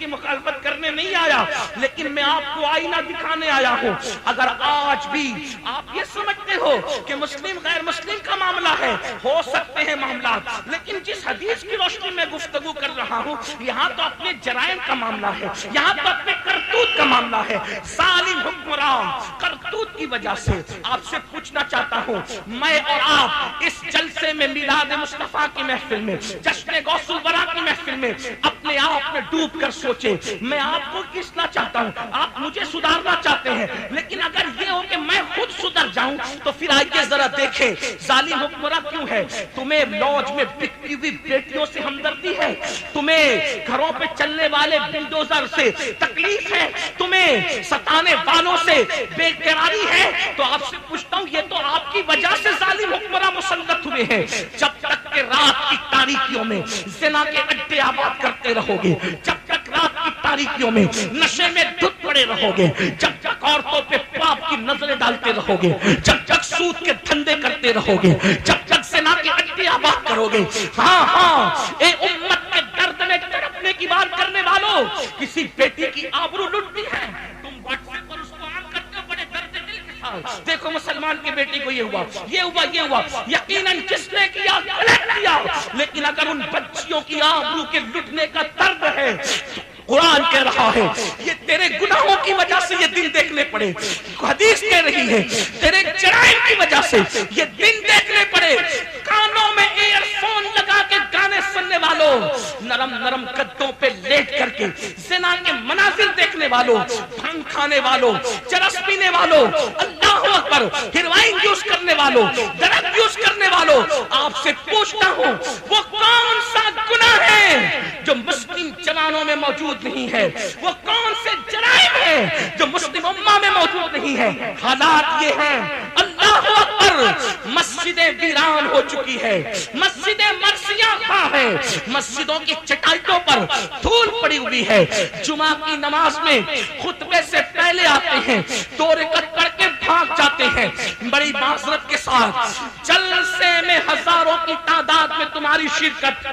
کی مخالفت کرنے نہیں آیا، لیکن میں آپ کو آئینہ دکھانے آیا ہوں۔ اگر آج بھی آپ یہ سمجھتے ہو کہ مسلم غیر مسلم کا معاملہ ہے، ہو سکتے ہیں معاملات، لیکن جس حدیث کی روشنی میں گفتگو کر رہا ہوں یہاں تو اپنے جرائم کا معاملہ ہے، یہاں تو اپنے کرتوت کا معاملہ ہے۔ ظالم حکمران کرتوت کی وجہ سے آپ سے پوچھنا چاہتا ہوں، میں اور آپ اس جلسے میں میلاد مصطفیٰ کی محفل میں، جشن غوث الورا کی محفل میں اپنے آپ میں ڈوب کر سوچے، میں آپ کو کسنا چاہتا ہوں، آپ مجھے سدھارنا چاہتے ہیں، لیکن اگر یہ ہو کہ میں خود سدھر جاؤں تو پھر آئیے ذرا دیکھیں ظالم حکمراں کیوں ہے؟ تمہیں لوج میں بکتی ہوئی بیٹیوں سے ہمدردی ہے، تمہیں گھروں پہ چلنے والے بلڈوزر سے تکلیف ہے، تمہیں ستانے والوں سے بے قراری ہے، تو آپ سے پوچھتا ہوں یہ تو آپ کی وجہ سے ظالم حکمراں مسلط ہوئے ہیں۔ جب تک کہ رات کی تاریکیوں میں زنا کے اڈے آباد کرتے رہو گے، جب تک رات کی تاریکیوں میں نشے میں دھت پڑے رہو گے، جب تک عورتوں پہ پاپ کی نظریں ڈالتے رہو گے، جب تک سود کے دھندے کرتے رہو گے، جب تک زنا کے اڈے آباد کرو گے، ہاں اے امت کے درد میں تڑپنے کی بات کرنے والوں، کسی بیٹی کی آبرو لٹتی ہے، تم واٹس ایپ پر اس کو عام کرتے ہو بڑے درد دل کے ساتھ۔ دیکھو مسلمان کی بیٹی کو یہ ہوا، یہ ہوا، یہ ہوا، یقیناً جس نے کیا غلط کیا، لیکن اگر ان بچیوں کی آبرو کے لٹنے کا درد ہے، قرآن کہہ رہا ہے یہ تیرے گناہوں کی وجہ سے یہ دن دیکھنے پڑے، حدیث کہہ رہی ہے تیرے جرائم کی وجہ سے یہ دن دیکھنے پڑے۔ کانوں میں ایئر فون لگا کے گانے سننے والوں، نرم نرم قدوں پہ لیٹ کر کے زنا کے مناظر دیکھنے والوں، بھنگ کھانے والوں، چرس پینے والوں، اللہ اکبر، ہیروئن یوز کرنے والوں، ڈرگ یوز کرنے والوں، آپ سے پوچھتا ہوں وہ کون سا گناہ ہے جو مسلم جوانوں میں موجود نہیں ہے؟ وہ کون سے جرائم ہیں جو مسلم امہ میں موجود نہیں ہے؟ حالات یہ ہیں، اللہ اکبر، مسجدیں ویران ہو چکی ہے، مسجدیں مرثیہ خواہ ہیں، مسجدوں کی چٹائیوں پر دھول پڑی ہوئی ہے، جمعہ کی نماز میں خطبے سے پہلے آتے ہیں، 2 رکعت پڑھ کے بھاگ جاتے ہیں، بڑی معذرت کے ساتھ جلسے میں ہزاروں کی تعداد میں تمہاری شرکت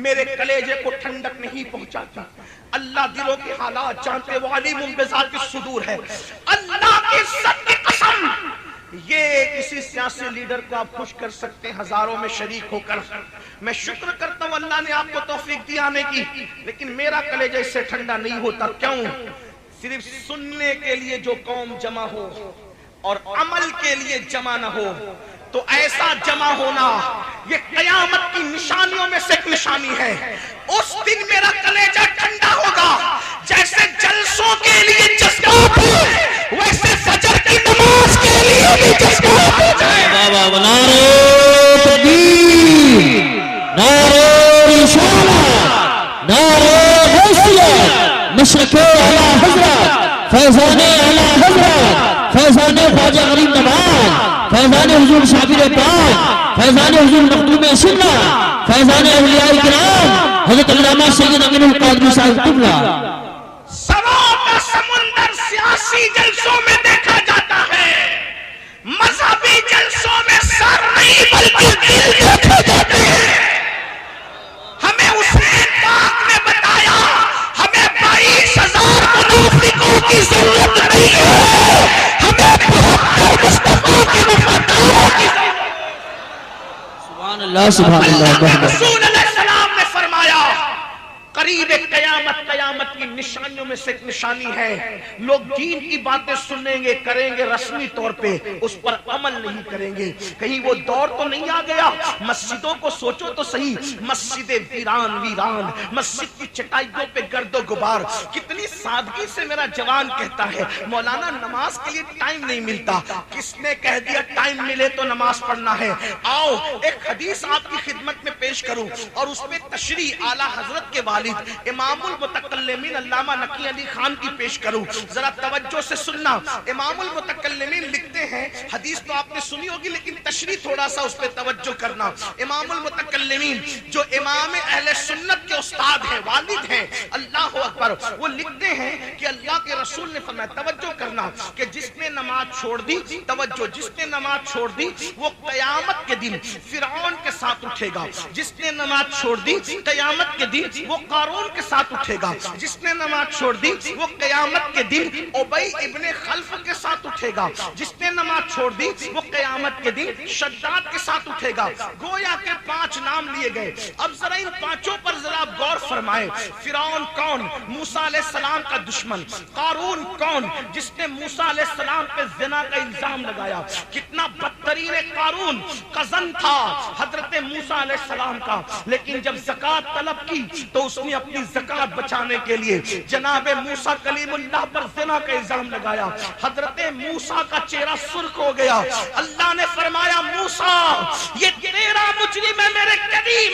میرے کلیجے کو ٹھنڈک نہیں پہنچاتی۔ اللہ دلوں کے حالات جانتے، وہ علیم بذات الصدور ہے۔ اللہ کی عزت کی قسم، یہ کسی سیاسی لیڈر کو آپ خوش کر سکتے ہیں ہزاروں میں شریک ہو کر۔ میں شکر کرتا ہوں اللہ نے آپ کو توفیق دی آنے کی، لیکن میرا کلیجہ اس سے ٹھنڈا نہیں ہوتا۔ کیوں؟ صرف سننے کے لیے جو قوم جمع ہو اور عمل کے لیے جمع نہ ہو تو ایسا جمع ہونا یہ قیامت کی نشانیوں میں سے ایک نشانی ہے۔ اس دن میرا کلیجہ ٹھنڈا ہوگا، جیسے جلسوں کے لیے جذبات ہو ویسے فجر کی نماز کے لیے بھی جذبات ہو جائے۔ نعرہ تکبیر، نعرہ رسالت، نعرہ غوثیت، مشرق اعلی حضرت، فیضان اعلی حضرت، فیضان خواجہ غریب نواز، فیضان حضور شابر پاک، فیضان حضور مخدوم سنت، فیضان اولیاء کرام حضرت علامہ سید امین القادری صاحب قبلہ۔ سروں کا سمندر سیاسی جلسوں میں دیکھا جاتا ہے، مذہبی جلسوں میں سر نہیں بلکہ دل دیکھے جاتے ہیں۔ ہمیں حسین پاک نے بتایا ہمیں 22,000 منافقوں کی ضرورت نہیں ہے، ہمیں 72 مصطفیٰ کے وفاداروں کی ضرورت ہے۔ سبحان اللہ، سبحان اللہ۔ رسول علیہ السلام نے فرمایا قریب قیامت، قیامت کی نشانیوں میں سے ایک نشانی ہے، لوگ دین کی باتیں سنیں گے، کریں گے رسمی طور پہ، اس پر عمل نہیں کریں گے۔ کہیں وہ دور تو نہیں آ گیا؟ مسجدوں کو سوچو تو صحیح، مسجدیں ویران ویران، مسجد کی چٹائیوں پہ گرد و غبار۔ کتنی سادگی سے میرا جوان کہتا ہے مولانا نماز کے لیے ٹائم نہیں ملتا۔ کس نے کہہ دیا ٹائم ملے تو نماز پڑھنا ہے؟ آؤ ایک حدیث آپ کی خدمت میں پیش کروں اور اس میں تشریح اعلیٰ حضرت کے والد امام المتکلمین علامہ نقی علی خان کی پیش کروں، ذرا توجہ سے سننا۔ امام المتکلمین لکھتے ہیں، حدیث تو آپ نے سنی ہوگی لیکن تشریح تھوڑا سا اس پہ توجہ کرنا۔ امام المتکلمین جو امام اہل سنت کے استاد ہیں، والد ہیں، اللہ اکبر، وہ لکھتے ہیں کہ اللہ کے رسول نے فرمایا، توجہ کرنا، کہ جس نے نماز چھوڑ دی، توجہ، جس نے نماز چھوڑ دی وہ قیامت کے دن فرعون کے ساتھ اٹھے گا، جس نے نماز چھوڑ دی قیامت کے دن وہ قارون کے ساتھ اٹھے گا، جس نے نماز چھوڑ دی وہ قیامت کے دن ابی ابن خلف کے ساتھ اٹھے گا، جس نے نماز چھوڑ دی وہ قیامت کے دن شداد کے ساتھ اٹھے گا۔ گویا کے 5 نام لیے گئے۔ اب ذرا ان 5 پر ذرا غور فرمائیں۔ فرعون کون؟ موسیٰ علیہ السلام کا دشمن۔ قارون کون؟ جس نے موسیٰ علیہ السلام پہ زنا کا الزام لگایا۔ کتنا بدترین قارون، کزن تھا حضرت موسیٰ علیہ السلام کا، لیکن جب زکوٰۃ طلب کی تو اس نے اپنی زکوٰۃ بچانے کے لیے جناب موسیٰ کلیم اللہ پر زنا کا الزام لگایا۔ حضرت موسیٰ کا چہرہ سرخ ہو گیا۔ اللہ نے فرمایا موسیٰ یہ تیرا مجرم ہے،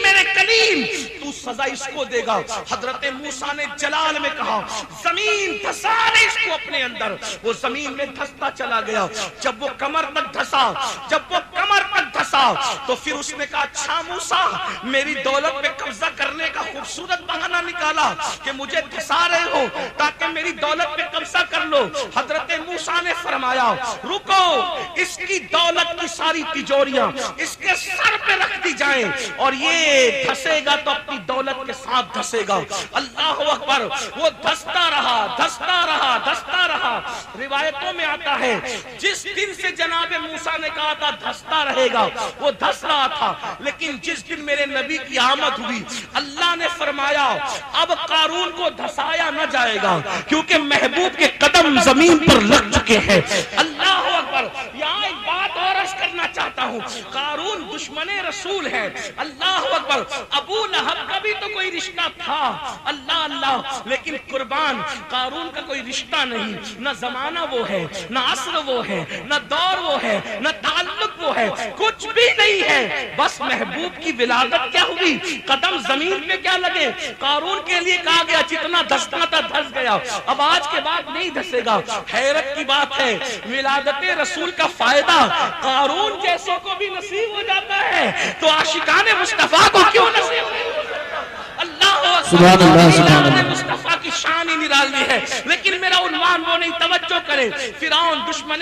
میرے کلیم، تو سزا اس کو دے گا۔ حضرت موسیٰ نے جلال میں کہا زمین دھسا دے اس کو اپنے اندر۔ وہ زمین میں دھستا چلا گیا۔ جب وہ کمر تک دھسا تو پھر اس نے کہا اچھا موسیٰ میری دولت پہ قبضہ کرنے کا خوبصورت بہانہ نکالا کہ مجھے دھسا رہے ہو تاکہ میری دولت پہ قبضہ کر لو۔ حضرت موسیٰ نے فرمایا رکو، اس کی دولت کی ساری تجوریاں اس کے سر پہ رکھ دی جائیں اور یہ دھسے گا تو اپنی دولت کے ساتھ دھسے گا۔ اللہ اکبر۔ وہ دھستا رہا۔ روایتوں میں آتا ہے جس دن سے جناب موسیٰ نے کہا تھا دھستا رہے گا وہ دھس رہا تھا، لیکن جس دن میرے نبی کی آمد ہوئی اللہ نے فرمایا اب قارون کو دھسایا نہ جائے گا کیونکہ محبوب کے قدم زمین پر لگ چکے ہیں۔ اللہ اکبر۔ یہاں ایک بات اور عرض کرنا چاہتا ہوں، قارون دشمن رسول ہے۔ اللہ اکبر۔ ابو لہب کا بھی تو کوئی رشتہ تھا، اللہ، لیکن قربان قارون کا کوئی رشتہ نہیں، نہ زمانہ وہ ہے، نہ عصر وہ ہے، نہ دور وہ ہے، نہ تعلق وہ ہے، کچھ بھی نہیں ہے۔ بس محبوب کی ولادت کیا ہوئی، قدم زمین پہ کیا لگے۔ قارون کے لیے کہا گیا جتنا دھسنا تھا دھس گیا، اب آج کے بعد نہیں دھسے گا۔ حیرت کی بات ہے ولادت رسول کا فائدہ قارون جیسوں کو بھی نصیب ہو جاتا ہے تو عاشقان مصطفیٰ کو کیوں نصیب نہیں ہو سکتا۔ اللہ سبحان اللہ۔ مصطفیٰ کی شان ہی نرالی ہے، لیکن میرا عنوان وہ نہیں، توجہ کرے۔ فرعون دشمن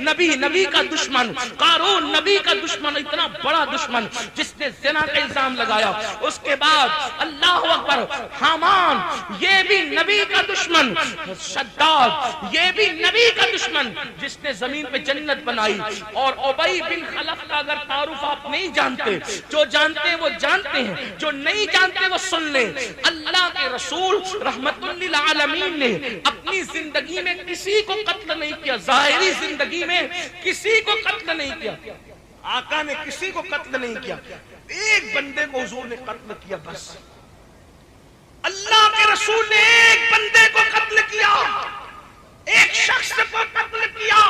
نبی کا دشمن، قارون نبی کا دشمن، اتنا بڑا دشمن جس نے زنا کا الزام لگایا۔ اس کے بعد اللہ اکبر، حامان یہ بھی نبی کا دشمن، شداد یہ بھی نبی کا دشمن جس نے زمین پہ جنت بنائی۔ اور ابی بن خلف کا اگر تعارف آپ نہیں جانتے، جو جانتے ہیں وہ جانتے ہیں، جو نہیں جانتے وہ سن لیں۔ اللہ کے رسول رحمت للعالمین نے اپنی زندگی میں کسی کو قتل نہیں کیا، ظاہری زندگی میں کسی کو قتل نہیں کیا، آقا نے کسی کو قتل نہیں کیا، ایک بندے کو حضور نے قتل کیا بس۔ اللہ کے رسول نے ایک بندے کو قتل کیا، ایک شخص کو قتل کیا،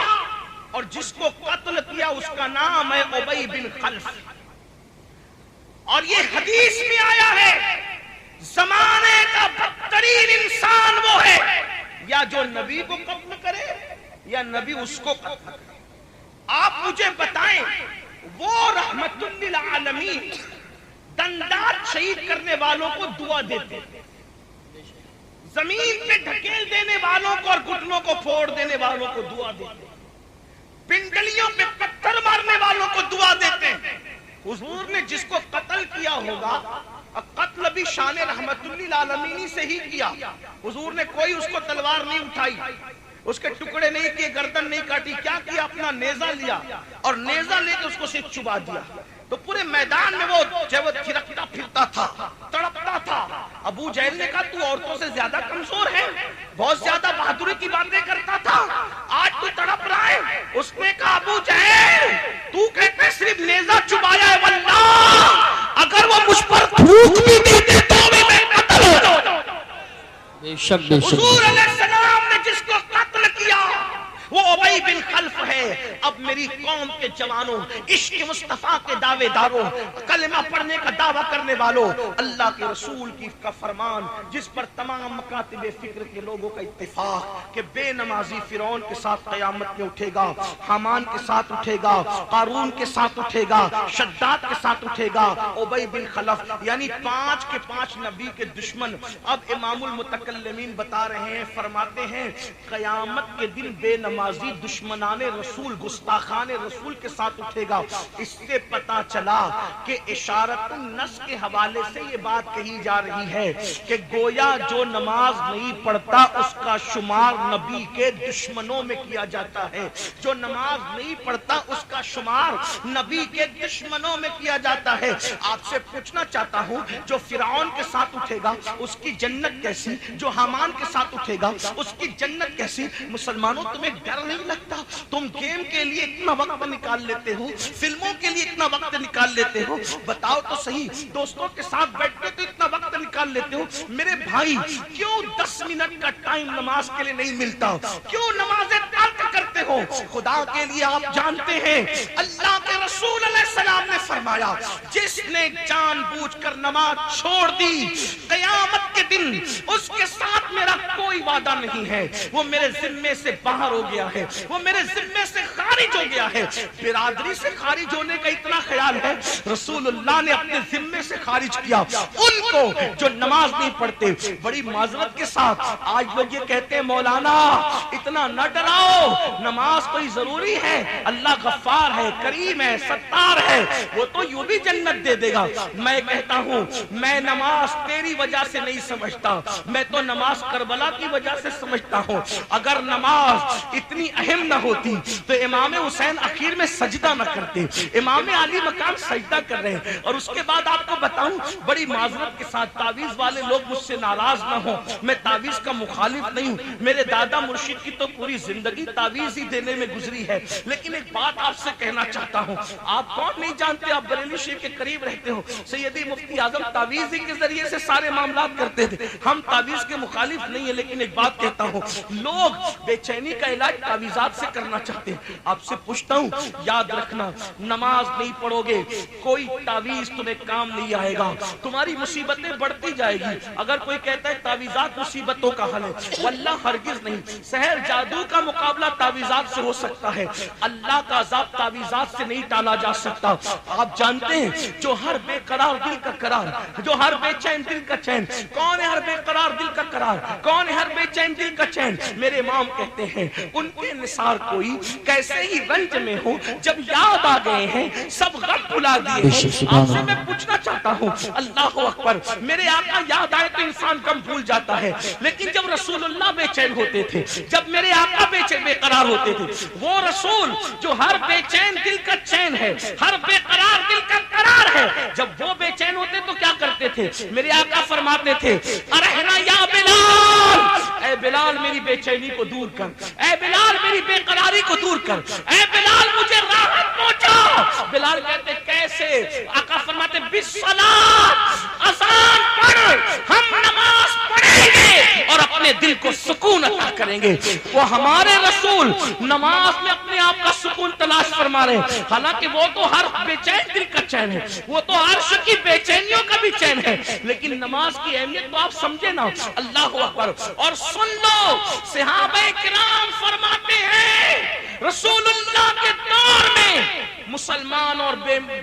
اور جس کو قتل کیا اس کا نام ہے ابی بن خلف۔ اور یہ حدیث میں آیا ہے زمانے کا بدترین انسان وہ ہے یا جو نبی کو قتل کرے یا نبی اس کو قتل کرے۔ آپ مجھے بتائیں وہ رحمت للعالمین دندات شہید کرنے والوں کو دعا دیتے، زمین پہ ڈھکیل دینے والوں کو اور گھٹنوں کو پھوڑ دینے والوں کو دعا دیتے، پنڈلیوں پہ پتھر مارنے والوں کو دعا دیتے۔ حضور نے جس کو قتل کیا ہوگا، قتل بھی شان رحمت للعالمین سے ہی کیا، حضور نے کوئی اس کو تلوار نہیں اٹھائی، اس کے ٹکڑے نہیں کیے، گردن نہیں کاٹی، کیا کیا اپنا نیزہ لیا اور نیزہ لے کے اس کو صرف چبا دیا۔ تو پورے میدان میں وہ تھرکتا پھرتا تھا، تڑپتا تھا۔ ابو جہل نے کہا تو عورتوں سے زیادہ کمزور ہے، بہت زیادہ بہادری کی باتیں کرتا تھا، آج تو تڑپ رہا ہے۔ اس نے کہا ابو جہل تو کہتے صرف نیزہ چبایا ہے، واللہ اگر وہ مجھ پر تھوک بھی دیتے تو بھی میں قتل ہو جاتا۔ بے شک بے شک۔ حضور علیہ السلام نے جس کو قتل کیا وہ ابی بن خلف ہے۔ اب میری قوم کے جوانوں، عشق مصطفیٰ کے دعوے داروں، کلمہ پڑھنے کا دعویٰ کرنے والوں، اللہ کے رسول کی کا فرمان جس پر تمام مکاتب فکر کے لوگوں کا اتفاق کہ بے نمازی فرعون کے ساتھ قیامت میں اٹھے گا، حامان کے ساتھ اٹھے گا، قارون کے ساتھ اٹھے گا، شداد کے ساتھ اٹھے گا، ابی بن خلف، یعنی 5 کے 5 نبی کے دشمن۔ اب امام المتکلمین بتا رہے ہیں، فرماتے ہیں قیامت کے دن بے نمازی دشمنان رسول، گستاخان رسول کے ساتھ اٹھے گا۔ اس سے پتا چلا کہ اشارت النص کے حوالے سے یہ بات کہی جا رہی ہے کہ گویا جو نماز نہیں پڑھتا اس کا شمار نبی کے دشمنوں میں کیا جاتا ہے، جو نماز نہیں پڑھتا اس کا شمار نبی کے دشمنوں میں کیا جاتا ہے۔ آپ سے پوچھنا چاہتا ہوں، جو فرعون کے ساتھ اٹھے گا اس کی جنت کیسی، جو حامان کے ساتھ اٹھے گا اس کی جنت کیسی؟ مسلمانوں تمہیں ڈر نہیں لگتا؟ تم گیم کے لیے اتنا وقت نکال لیتے ہو، فلموں کے لیے اتنا وقت نکال لیتے ہو، بتاؤ تو صحیح، دوستوں کے ساتھ بیٹھتے تو اتنا وقت نکال لیتے ہو، میرے بھائی کیوں 10 منٹ کا ٹائم نماز کے لیے نہیں ملتا؟ کیوں نمازیں ترک کرتے ہو؟ خدا کے لیے آپ جانتے ہیں اللہ کے رسول علیہ السلام نے فرمایا، جس نے جان بوجھ کر نماز چھوڑ دی قیامت کے دن اس کے ساتھ میرا کوئی وعدہ نہیں ہے، وہ میرے ذمے سے باہر ہو گیا ہے، وہ میرے ذمے سے خارج ہو گیا ہے۔ برادری سے خارج ہونے کا اتنا خیال ہے، رسول اللہ نے اپنے ذمے سے خارج کیا ان کو جو نماز نہیں پڑھتے۔ بڑی معذرت کے ساتھ آج لوگ یہ کہتے ہیں مولانا اتنا نہ ڈراؤ، نماز کوئی ضروری ہے، اللہ غفار ہے، کریم ہے، ستار ہے، وہ تو یوں بھی جنت دے دے گا۔ میں کہتا ہوں میں نماز تیری وجہ سے نہیں سمجھتا، میں تو نماز کربلا کی وجہ سے سمجھتا ہوں۔ اگر نماز اتنی اہم نہ ہوتی تو امام حسین اخیر میں سجدہ نہ کرتے، امام علی مقام سجدہ کر رہے ہیں۔ اور اس کے بعد آپ کو بتاؤں بڑی معذرت کے ساتھ، تعویذ والے لوگ مجھ سے ناراض نہ ہوں، میں تعویذ کا مخالف نہیں ہوں، میرے دادا مرشد کی تو پوری زندگی تعویذ ہی دینے میں گزری ہے، لیکن ایک بات آپ سے کہنا چاہتا ہوں، آپ کون نہیں جانتے، آپ بریلی شریف کے قریب رہتے ہو، سیدی مفتی اعظم تعویذ کے ذریعے سے سارے معاملات کرتے تھے، ہم تعویذ کے مخالف نہیں ہیں، لیکن ایک بات کہتا ہوں، لوگ بے چینی کا علاج تعویذات سے کرنا چاہتے ہیں۔ آپ سے پوچھتا ہوں یاد رکھنا، نماز نہیں پڑھو گے کوئی تعویذ تمہیں کام نہیں آئے گا، تمہاری مصیبتیں بڑھتی جائے گی۔ اگر کوئی کہتا ہے تعویذات مصیبتوں کا حل ہے، واللہ ہرگز نہیں، سحر جادو کا مقابلہ تعویذات سے ہو سکتا ہے، اللہ کا عذاب تعویذات سے نہیں ٹالا جا سکتا۔ آپ جانتے ہیں جو ہر بے قرار دل کا قرار، جو ہر بے چین دل کا چین، کون ہے ہر بے قرار دل کا قرار، کون ہے ہر بے چین دل کا چین؟ میرے امام کہتے ہیں ان کے نثار کوئی کیسے ہی رنج میں ہو، جب یاد آ گئے ہیں سب غم بھلا دیے ہیں۔ آپ سے میں پوچھنا چاہتا ہوں، اللہ اکبر، میرے آقا یاد آئے تو انسان غم بھول جاتا ہے، لیکن جب رسول اللہ بے چین ہوتے تھے، جب میرے آقا بے قرار ہوتے تھے، وہ رسول جو ہر بے چین دل کا چین ہے، ہر بے قرار دل کا قرار ہے، جب وہ بے چین ہوتے تو کیا کرتے تھے؟ میرے آقا فرماتے تھے ارحنا یا بلال، اے بلال میری بے چینی کو دور کر، اے بلال میری بے قراری کو دور کر، اے بلال مجھے راحت پہنچا۔ بلال کہتے کیسے؟ آقا فرماتے بالصلاۃ، اذان پڑھ، ہم نماز پڑھیں گے اور اپنے دل کو سکون عطا کریں گے۔ وہ ہمارے رسول نماز میں اپنے آپ کا سکون تلاش فرما رہے ہیں، حالانکہ وہ تو ہر بے چین دل کا چین ہے، وہ تو عرش کی بے چینیوں کا بھی چین ہے، لیکن نماز کی اہمیت تو آپ سمجھے نا۔ اللہ اکبر۔ اور سن لو، صحابہ کرام فرماتے ہیں رسول اللہ کے دور میں مسلمان اور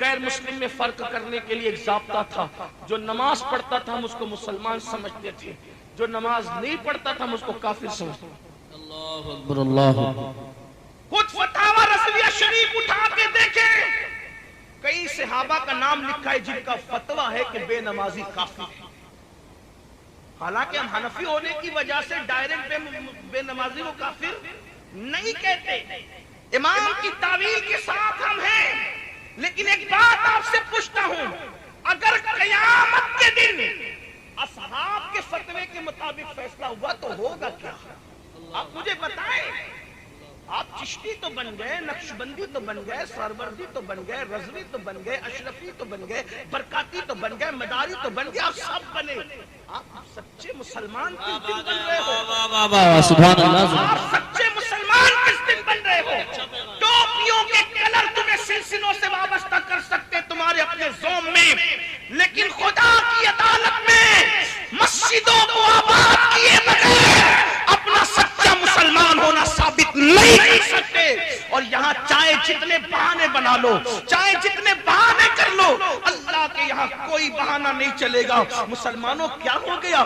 غیر مسلم میں فرق کرنے کے لیے ایک ضابطہ تھا، جو نماز پڑھتا تھا ہم اس کو مسلمان سمجھتے تھے، جو نماز نہیں پڑھتا تھا ہم اس کو کافر سمجھتے تھے۔ اللہ اکبر، اللہ اکبر۔ خود فتاوی رضویہ شریف اٹھا کے دیکھیں، کئی صحابہ کا نام لکھا ہے جن کا فتویٰ ہے کہ بے نمازی کافر ہے۔ حالانکہ ہم حنفی ہونے کی وجہ سے ڈائریکٹ بے نمازی کو کافر نہیں کہتے، امام کی تعویل کے ساتھ ہم ہیں، لیکن ایک بات آپ سے پوچھتا ہوں، اگر قیامت کے دن اصحاب کے فتوے کے مطابق فیصلہ ہوا تو ہوگا کیا؟ آپ مجھے بتائیں۔ آپ چشتی تو بن گئے، نقشبندی تو بن گئے، سہروردی تو بن گئے، رضوی تو بن گئے، اشرفی تو بن گئے، برکاتی تو بن گئے، مداری تو بن گئے، آپ سب بنے، آپ سچے مسلمان کس دن بن رہے ہو؟ سبحان اللہ۔ آپ سچے مسلمان کس دن بن رہے ہو؟ ٹوپیوں کے کلر تمہیں سلسلوں سے وابستہ کر سکتے تمہارے اپنے زوم میں، لیکن خدا کی عدالت میں مسجدوں کو آباد کیے بغیر اپنا سچا مسلمان ہونا ثابت نہیں کر سکتے۔ اور یہاں چاہے جتنے بہانے بنا لو، چاہے جتنے بہانے کر لو، اللہ کے یہاں یہاں کوئی بہانہ نہیں چلے گا۔ مسلمانوں کیا ہو گیا؟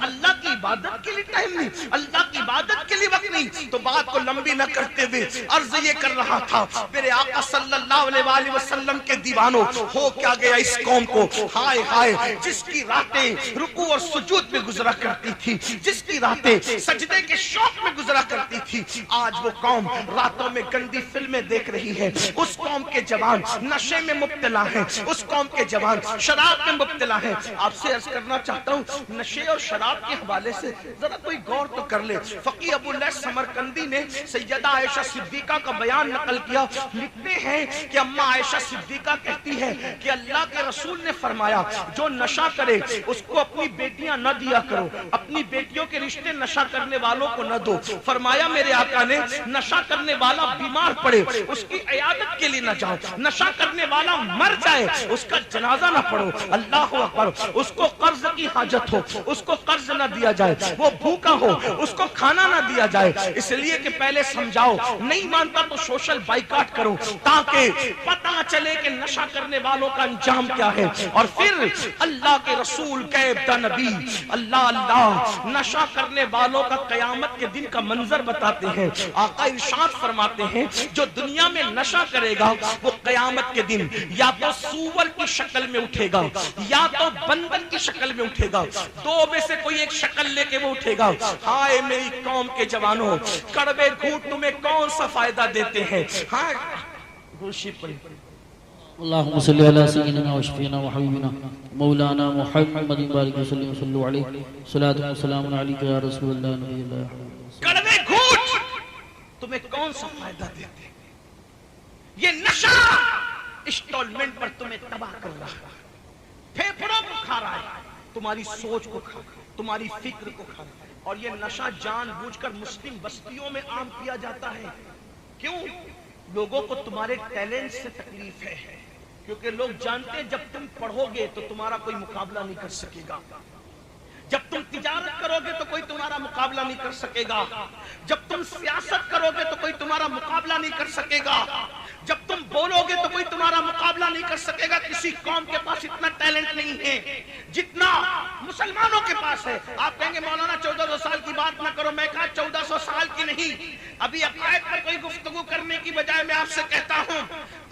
اللہ کی عبادت کے لیے ٹائم نہیں، اللہ کی عبادت کے لیے وقت نہیں۔ تو بات کو لمبی نہ کرتے ہوئے عرض یہ کر رہا تھا، میرے آقا صلی اللہ علیہ وآلہ وسلم کے دیوانوں، ہو کیا گیا اس قوم کو؟ ہائے ہائے، جس کی راتیں رکوع اور سجود میں گزرا کرتی تھی، جس کی راتیں سجدے کے شوق میں گزرا کرتی تھی، آج وہ قوم راتوں میں گندی فلمیں دیکھ رہی ہے۔ اس قوم کے جوان نشے میں مبتلا ہیں، اس قوم کے جوان شراب میں مبتلا ہیں۔ آپ سے عرض کرنا چاہتا ہوں، نشے اور شراب کے حوالے سے ذرا کوئی غور تو کر لے۔ فقیہ ابو اللیث سمرقندی نے سیدہ عائشہ صدیقہ کا بیان نقل کیا، لکھتے ہیں کہ اماں عائشہ صدیقہ کہتی ہے کہ اللہ کے رسول نے فرمایا جو نشہ کرے اس کو اپنی بیٹیاں نہ دیا کرو، اپنی بیٹیوں کے رشتے نشہ کرنے والوں کو نہ دو۔ فرمایا میرے آقا نے نشہ کرنے والا بیمار پڑے اس کی عیادت کے لیے نہ جاؤ، نشہ کرنے والا مر جائے اس کا جنازہ نہ پڑھو۔ اللہ اکبر، اس کو قرض کی حاجت ہو اس کو قرض نہ دیا جائے، وہ بھوکا ہو اس کو کھانا نہ دیا جائے، اس لیے کہ پہلے سمجھاؤ، نہیں مانتا تو سوشل بائیکاٹ کرو تاکہ پتہ چلے کہ نشہ کرنے والوں کا انجام کیا ہے۔ اور پھر اللہ کے رسول کہتا نبی اللہ اللہ نشہ کرنے والوں کا قیامت کے دن کا منظر بتاتے ہیں۔ آقا ارشاد فرماتے ہیں جو دنیا میں نشہ کرے گا وہ قیامت کے دن یا تو سور کی شکل میں اٹھے گا یا تو بندر کی شکل میں اٹھے گا، دو میں سے کوئی ایک شکل لے کے وہ اٹھے گا۔ ہائے میری قوم کے جوانوں، کڑوے گھونٹ تمہیں کون سا فائدہ دیتے ہیں؟ ہاں گوشی پڑی اللہم صلی علی سیدنا و شفینا و حبیبنا مولانا محمد بارک وسلم صلی علیہ صلاة و سلام علیکہ یا رسول اللہ نبی اللہ۔ کڑوے گھونٹ تمہیں کون سا فائدہ دیتے ہیں؟ یہ نشہ انسٹالمنٹ پر تمہیں تباہ کر رہا ہے، پھیپھڑوں کو کھا رہا ہے، تمہاری سوچ کو کھا رہا ہے، تمہاری فکر کو کھا رہا ہے۔ اور یہ نشہ جان بوجھ کر مسلم بستیوں میں عام کیا جاتا ہے۔ کیوں؟ لوگوں کو تمہارے ٹیلنٹ سے تکلیف ہے، کیونکہ لوگ جانتے ہیں جب تم پڑھو گے تو تمہارا کوئی مقابلہ نہیں کر سکے گا، جب تم تجارت کرو گے تو کوئی تمہارا مقابلہ نہیں کر سکے گا، جب تم سیاست کرو گے تو کوئی تمہارا مقابلہ نہیں کر سکے گا، جب تم بولو گے تو کوئی تمہارا مقابلہ نہیں کر سکے گا۔ کسی قوم کے پاس اتنا ٹیلنٹ نہیں ہے جتنا مسلمانوں کے پاس ہے۔ آپ کہیں گے مولانا 1400 سال کی بات نہ کرو، میں کہا 1400 سال کی نہیں، ابھی عقائد پر کوئی گفتگو کرنے کی بجائے میں آپ سے کہتا ہوں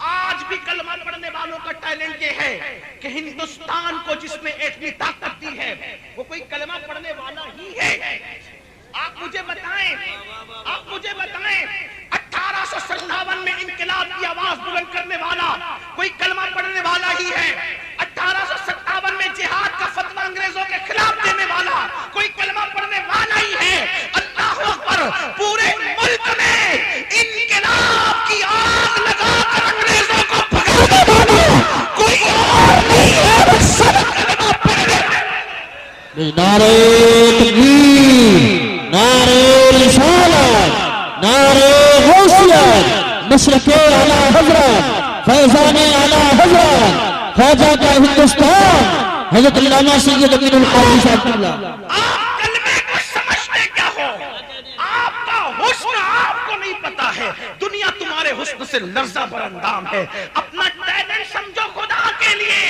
آج بھی کلمہ پڑھنے والوں کا ٹیلنٹ یہ ہے کہ ہندوستان کو جس میں ایٹمی طاقت دی ہے وہ کوئی کلمہ پڑھنے والا ہی ہے۔ آپ مجھے بتائیں 1857 میں انقلاب کی آواز بلند کرنے والا کوئی کلمہ پڑھنے والا ہی ہے، 1857 میں جہاد کا فتویٰ انگریزوں کے خلاف دینے والا کوئی کلمہ پڑھنے والا ہی ہے۔ اللہ اکبر، پورے ملک میں انقلاب کی آگ لگا کر انگریزوں کو بھگانے والا کوئی اور نہیں ہے، بس سب کلمہ پڑھنے والے۔ نعرہ تکبیر، نعرہ رسالت، نعرہ غوثیت، مشرق اعلی حضرت، فیضان اعلی حضرت، خواجہ کا ہندوستان، حضرت علامہ سید امین القادری صاحب اللہ۔ آپ کلمے کو سمجھتے کیا ہو؟ آپ کا حسن آپ کو نہیں پتا ہے، دنیا تمہارے حسن سے لرزہ براندام ہے۔ اپنا ٹیلنٹ سمجھو خدا کے لیے۔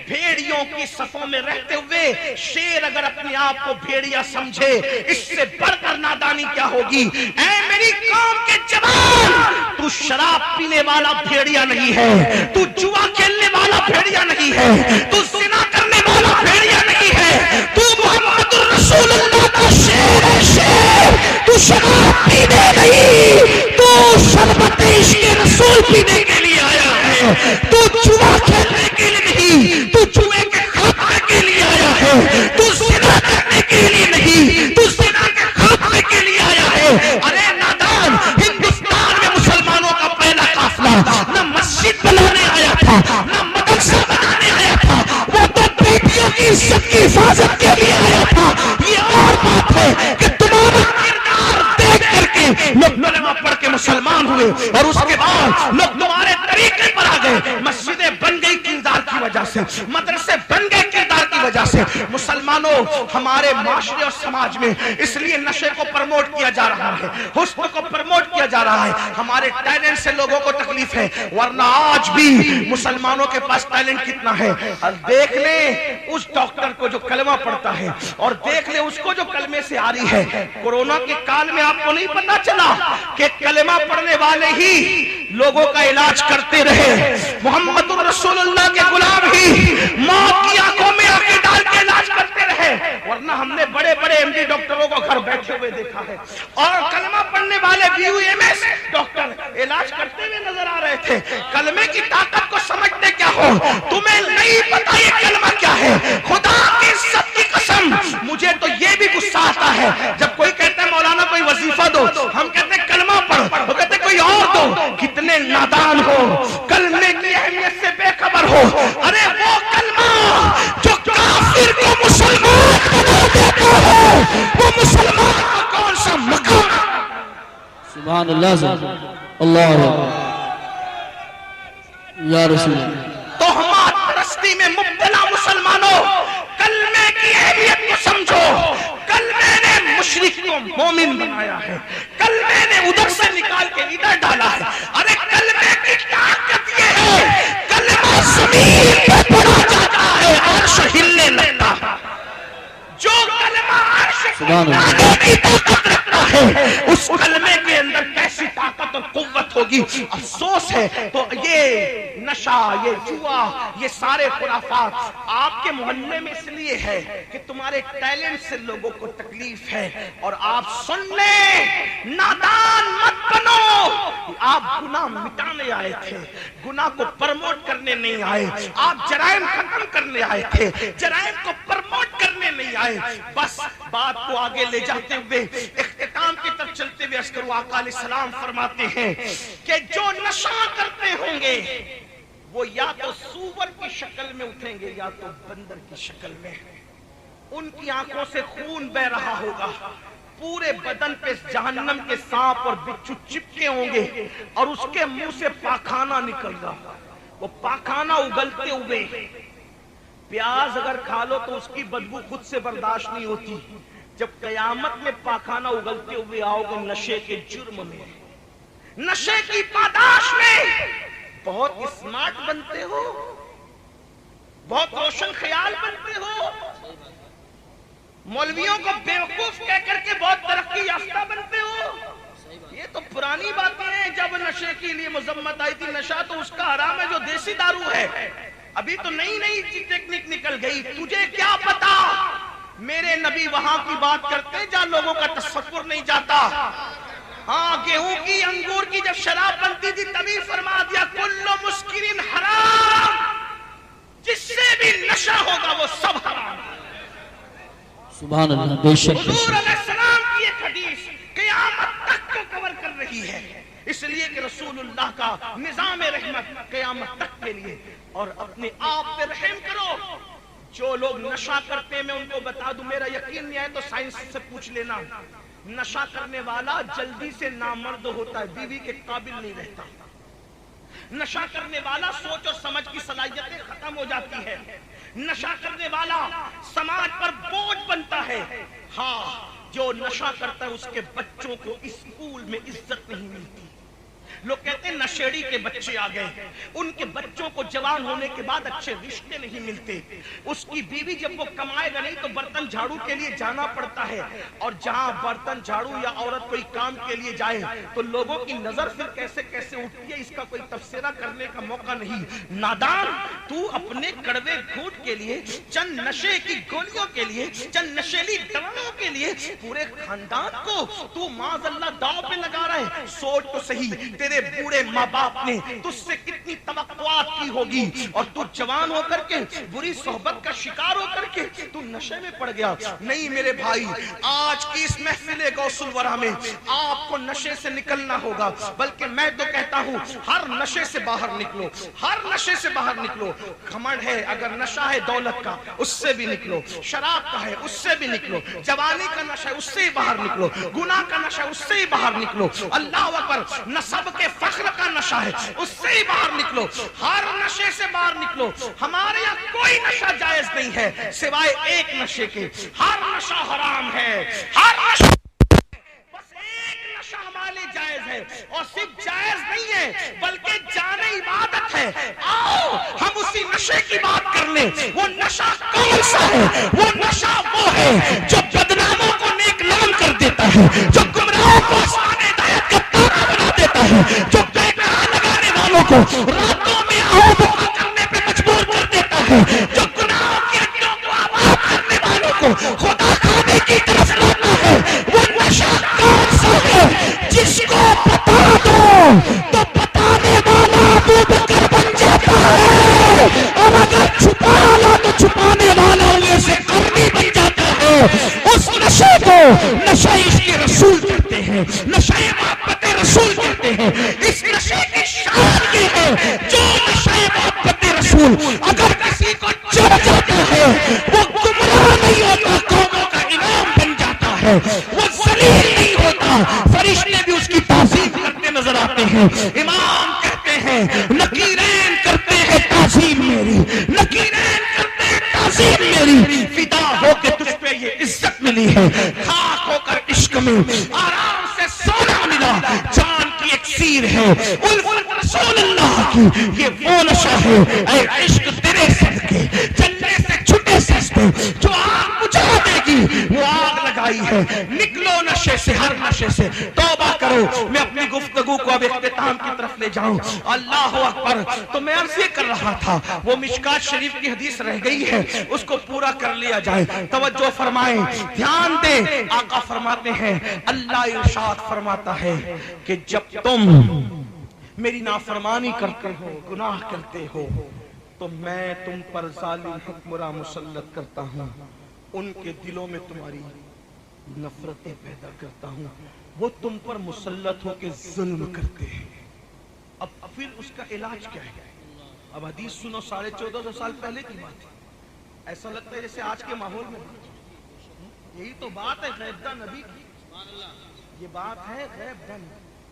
بھیڑیوں کی صفوں میں رہتے ہوئے شیر اگر اپنے آپ کو بھیڑیا سمجھے اس سے بڑھ کر نادانی کیا ہوگی؟ اے میری قوم کے جوان، تو شراب پینے والا بھیڑیا نہیں ہے، تو جوا کھیلنے والا بھیڑیا نہیں ہے، تو زنا کرنے والا بھیڑیا نہیں ہے، تو محمد الرسول اللہ کا شیر ہے، شیر۔ تو شراب پینے نہیں، تو شربت عشق رسول پینے کے لیے آیا ہے، تو جوا کھیلنے کے لیے نہیں، تو جوے کے خاتمے کے لیے آیا ہے، تو زنا کرنے کے لیے نہیں، تو زنا کے خاتمے کے لیے آیا ہے۔ ارے نادان، ہندوستان میں مسلمانوں کا پہلا قافلہ نہ مسجد بنانے آیا تھا نہ مدرسہ بنانے آیا تھا، وہ تو بیٹیوں کی عزت کی حفاظت کے لیے آیا تھا۔ یہ اور بات ہے کہ تمہارا کردار دیکھ کر کے لوگ کلمہ پڑھ کے مسلمان ہوئے اور اس کے بعد لوگ تمہارے طریقے پر آ گئے۔ مسجدیں بن گئی کردار کی وجہ سے، مدرسے بن گئے کردار کی وجہ سے مسلمانوں ہمارے معاشرے اور سماج میں اس لیے نشے کو پرموٹ کیا جا رہا ہے، حسن کو پرموٹ کیا جا رہا ہے، ہمارے ٹیلنٹ سے لوگوں کو تکلیف ہے، ورنہ آج بھی مسلمانوں کے پاس ٹیلنٹ کتنا ہے۔ دیکھ لیں اس ڈاکٹر کو جو کلمہ پڑھتا ہے، اور دیکھ لیں اس کو جو کلمے سے آ رہی ہے۔ کورونا کے کال میں آپ کو نہیں پتا چلا کہ کلمہ پڑھنے والے ہی لوگوں کا علاج کرتے رہے، محمد رسول اللہ کے غلام ہی موت کی آنکھوں میں آنکھیں ڈال کے علاج کرتے رہے، ورنہ ہم نے بڑے بڑے ایم ڈی ڈاکٹروں کو گھر بیٹھے ہوئے دیکھا ہے، اور کلمہ پڑھنے والے BUMS ڈاکٹر علاج کرتے ہوئے نظر آ رہے تھے۔ کلمے کی طاقت کو سمجھتے کیا ہو؟ تمہیں نہیں پتا یہ کلمہ کیا ہے؟ خدا کی عزت کی قسم مجھے تو یہ بھی غصہ آتا ہے جب کوئی کہتا ہے مولانا کوئی وظیفہ دو، ہم کہتے ہیں کلمہ پڑھ، وہ کہتے ہیں کوئی اور دو۔ کتنے نادان ہو، کلمے کی اہمیت سے بے خبر ہو۔ ارے وہ کلمہ جو کافر کو مسلمان بنا دیتا ہے، وہ مسلمان کا کون سا مقام؟ سبحان اللہ، اللہ یا رسول اللہ۔ تہمات پرستی میں مبتلا مسلمانوں، کلمے کی اہمیت کو سمجھو۔ کلمے نے مشرک کو مومن بنایا ہے، کلمے نے ادھر سے نکال کے ادھر ڈالا ہے۔ ارے کلمے کی طاقت یہ ہے، کلمہ زمین پہ پڑا جاتا ہے عرش ہلنے لگتا ہے۔ جو کلمہ عرش ہلانے کی طاقت رکھتا ہے، اس کلمے کے اندر کیسی طاقت اور قوت ہوگی۔ افسوس ہے تو یہ نشہ، یہ جوا، یہ سارے خرافات آپ کے محلے میں اس لیے ہے کہ تمہارے ٹیلنٹ سے لوگوں کو تکلیف ہے، اور آپ سن لیں، نادان مت بنو۔ آپ گناہ مٹانے آئے تھے، گناہ کو پرموٹ کرنے نہیں آئے۔ آپ جرائم ختم کرنے آئے تھے، جرائم کو پرموٹ کرنے نہیں آئے۔ بس بات کو آگے لے جاتے ہوئے اختتام کی طرف چلتے ہوئے عرض کروں، آقا علیہ السلام فرماتے ہیں کہ جو نشہ کرتے ہوں گے وہ یا تو سور کی شکل میں اٹھیں گے یا تو بندر کی شکل میں، ان کی آنکھوں سے خون بہ رہا ہوگا، پورے بدن پہ جہنم کے سانپ اور بچھو چپکے ہوں گے، اور اس کے منہ سے پاخانہ نکل رہا، وہ پاخانہ اگلتے ہوئے۔ پیاز اگر کھا لو تو اس کی بدبو خود سے برداشت نہیں ہوتی، جب قیامت میں پاخانہ اگلتے ہوئے آؤ گے نشے کے جرم میں، نشے کی پاداش میں، بہت اسمارٹ بنتے ہو، بہت روشن خیال بنتے ہو، مولویوں کو بیوقوف کہہ کر کے بہت ترقی یافتہ بنتے ہو۔ یہ تو پرانی باتیں ہیں، جب نشے کے لیے مذمت آئی تھی، نشہ تو اس کا حرام ہے جو دیسی دارو ہے، ابھی تو نئی نئی ٹیکنیک نکل گئی، تجھے کیا پتا؟ میرے نبی وہاں کی بات کرتے جہاں لوگوں کا تصور نہیں جاتا۔ ہاں، گیہوں کی انگور کی جب شراب بنتی تھی تبھی فرما دیا کل مسکرین حرام، جس سے بھی نشہ ہوگا وہ سب حرام۔ سبحان اللہ، بے شک حضور علیہ السلام کی ایک حدیث قیامت تک کو کور کر رہی ہے، اس لیے کہ رسول اللہ کا نظام رحمت قیامت تک کے لیے۔ اور اپنے آپ پہ رحم کرو، جو لوگ نشہ کرتے ہیں میں ان کو بتا دوں، میرا یقین نہیں ہے تو سائنس سے پوچھ لینا، نشہ کرنے والا جلدی سے نامرد ہوتا ہے، بیوی کے قابل نہیں رہتا۔ نشہ کرنے والا سوچ اور سمجھ کی صلاحیتیں ختم ہو جاتی ہے، نشہ کرنے والا سماج پر بوجھ بنتا ہے۔ ہاں، جو نشہ کرتا ہے اس کے بچوں کو اسکول میں عزت نہیں ملتی۔ لوگ کہتے ہیں نشیڑی کے بچے آ گئے، ان کے بچوں کو جوان ہونے کے بعد اچھے رشتے نہیں ملتے، اس کی بیوی جب وہ کمائے گا نہیں تو برتن جھاڑو کے لیے جانا پڑتا ہے، اور جہاں برتن جھاڑو یا عورت کوئی کام کے لیے جائے تو لوگوں کی نظر پھر کیسے کیسے اٹھتی ہے، اس کا کوئی تبصرہ کرنے کا موقع نہیں۔ نادان، تو اپنے کڑوے گھونٹ کے لیے، چند نشے کی گولیوں کے لیے، چند نشیلی دواؤں کے لیے پورے خاندان کو تو معاذ اللہ داؤ پہ لگا رہا ہے۔ سوچ تو صحیح، تیرے بوڑھے ماں باپ نے تجھ سے کتنی توقعات کی ہوگی، اور تو جوان ہو کر کے بری صحبت کا شکار ہو کر کے تو نشے میں پڑ گیا۔ نہیں میرے بھائی، آج کی اس محفل غوث الورا میں آپ کو نشے سے نکلنا ہوگا، بلکہ میں تو کہتا ہوں ہر نشے سے باہر نکلو، ہر نشے سے باہر نکلو۔ گھمنڈ ہے، اگر نشہ ہے دولت کا، اس سے بھی نکلو، شراب کا ہے اس سے بھی نکلو، جوانی کا نشہ ہے اس سے باہر نکلو، گناہ کا نشہ اس سے باہر نکلو، اللہ اکبر، نسب کے فخر کا نشہ ہے اس سے باہر نکلو، ہر نشے سے باہر نکلو۔ ہمارے یہاں کوئی نشہ جائز نہیں ہے سوائے ایک نشے کے، ہر نشہ حرام ہے، ہر نشہ، بس ایک نشہ ہمارے لیے جائز ہے، اور صرف جائز نہیں ہے بلکہ جان عبادت ہے۔ آؤ ہم اسی نشے کی بات کر لیں۔ وہ نشہ کون سا ہے؟ وہ نشہ وہ ہے جو بدناموں کو نیک نام کر دیتا ہے، جو گمراہوں کو آسان ہدایت کا تارا بنا دیتا ہے، جو بیکار لگانے والوں کو راتوں میں آؤ بکا کرنے پہ مجبور کر دیتا ہے، جو گناہوں کی ہڈیوں کو آباد کرنے والوں کو خدا خانے کی طرف لاتا ہے۔ وہ نشہ کون سا ہے؟ جس کو بتا دو تو بتانے والا ابو بکر بن جاتا ہے، اور اگر چھپا لا تو چھپانے والا میں سے قرنی بن جاتا ہے۔ اس نشے کو نشہ عشق رسول کہتے ہیں، نشہ محبت رسول کہتے ہیں۔ اس نشے کی شان یہ ہے جو نشہ محبت رسول اگر کسی کو چڑھ جاتا ہے وہ گمراہ نہیں ہوتا، قوموں کا امام بن جاتا ہے، وہ ذلیل نہیں ہوتا، فرشتے بھی اس کی تعظیم کرتے نظر آتے ہیں۔ امام کہتے ہیں نکیرین کرتے ہیں تعظیم میری، نکیرین کرتے ہیں تعظیم میری، فدا ہو کے تجھ پہ یہ عزت ملی ہے، خاک ہو کر عشق میں آرام سے سونا ملا، جان کی اکسیر ہے الفت رسول اللہ کی، یہ وہ نشہ ہے اے عشق تیرے صدقے چلنے سے چھٹے سستے، جو آگ بجھا دے گی وہ آگ لگائی ہے۔ نکلو نشے سے، ہر نشے سے توبہ کرو۔ میں اپنی گفتگو کو اب اختتام کی طرف لے جاؤں۔ اللہ اکبر، تو میں عرض یہ کر رہا تھا وہ مشکات شریف کی حدیث رہ گئی ہے، اس کو پورا کر لیا جائے۔ توجہ فرمائیں، دھیان دیں، آقا فرماتے ہیں، اللہ ارشاد فرماتا ہے کہ جب تم میری نافرمانی کرتے ہو، گناہ کرتے ہو، تو میں تم پر ظالم حکمراں مسلط کرتا ہوں، ان کے دلوں میں تمہاری نفرتیں پیدا کرتا ہوں، وہ تم پر مسلط ہو کے ظلم کرتے ہیں۔ اب پھر اس کا علاج کیا ہے؟ اب حدیث سنو، 1450 سال پہلے کی بات ہے، ایسا لگتا ہے جیسے آج کے ماحول میں یہی تو بات ہے غیب داں نبی کی، یہ بات ہے غیب داں۔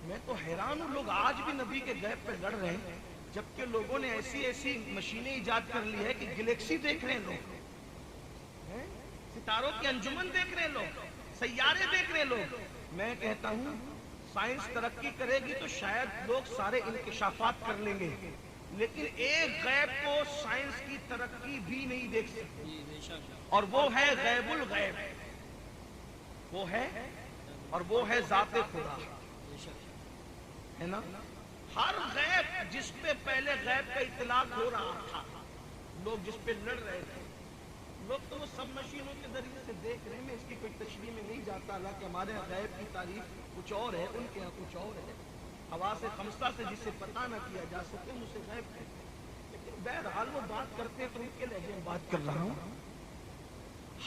میں تو حیران ہوں، لوگ آج بھی نبی کے غیب پہ لڑ رہے ہیں، جبکہ لوگوں نے ایسی ایسی مشینیں ایجاد کر لی ہے کہ گلیکسی دیکھ رہے ہیں لوگ، ستاروں کی انجمن دیکھ رہے ہیں لوگ، سیارے دیکھ رہے ہیں لوگ۔ میں کہتا ہوں سائنس ترقی کرے گی تو شاید لوگ سارے انکشافات کر لیں گے، لیکن ایک غیب کو سائنس کی ترقی بھی نہیں دیکھ سکتی، اور وہ ہے غیب الغیب، وہ ہے، اور وہ ہے ذات خدا، ہے نا؟ ہر غیب جس پہ پہلے غیب کا اطلاق ہو رہا تھا، لوگ جس پہ لڑ رہے تھے، لوگ تو وہ سب مشینوں کے ذریعے سے دیکھ رہے ہیں۔ میں اس کی کوئی تشریح میں نہیں جاتا، حالانکہ ہمارے یہاں غیب کی تعریف کچھ اور ہے، ان کے یہاں کچھ اور ہے۔ حواس خمسہ سے جسے پتہ نہ کیا جا سکے ہم اسے غیب کہتے ہیں، لیکن بہرحال وہ بات کرتے ہیں تو ان کے لہجے میں بات کر رہا ہوں۔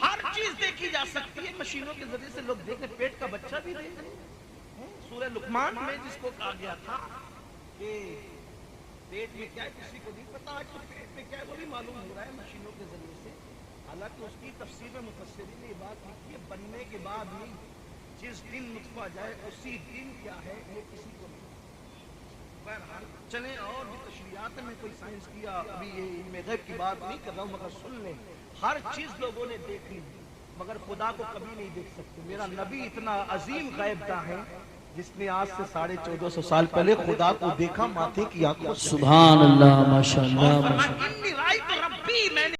ہر چیز دیکھی جا سکتی ہے مشینوں کے ذریعے سے، لوگ دیکھ رہے، پیٹ کا بچہ بھی دیکھ رہے ہیں۔ سورہ لقمان میں جس کو کہا گیا تھا کہ پیٹ میں کیا ہے کسی کو نہیں پتا، آج تو پیٹ میں کیا ہے وہ بھی معلوم ہو رہا ہے مشینوں کے ذریعے سے۔ حالانکہ اس کی تفسیر میں مفسرین نے یہ بات لکھی ہے، بننے کے بعد نہیں، جس دن نطفہ جائے اسی دن کیا ہے یہ کسی کو نہیں۔ بہرحال چلیں، اور بھی تشریحات میں کوئی سائنس کیا، ابھی یہ علم غیب کی بات نہیں کر رہا ہوں، مگر سن لیں، ہر چیز لوگوں نے دیکھ لی مگر خدا کو کبھی نہیں دیکھ سکتے۔ میرا نبی اتنا عظیم غیب داں ہے جس نے آج سے 1450 سال پہلے خدا کو دیکھا ماتھے کی آنکھوں سے۔ سبحان اللہ، ماشاءاللہ، اور فرمایا انی رأیت ربی، میں نے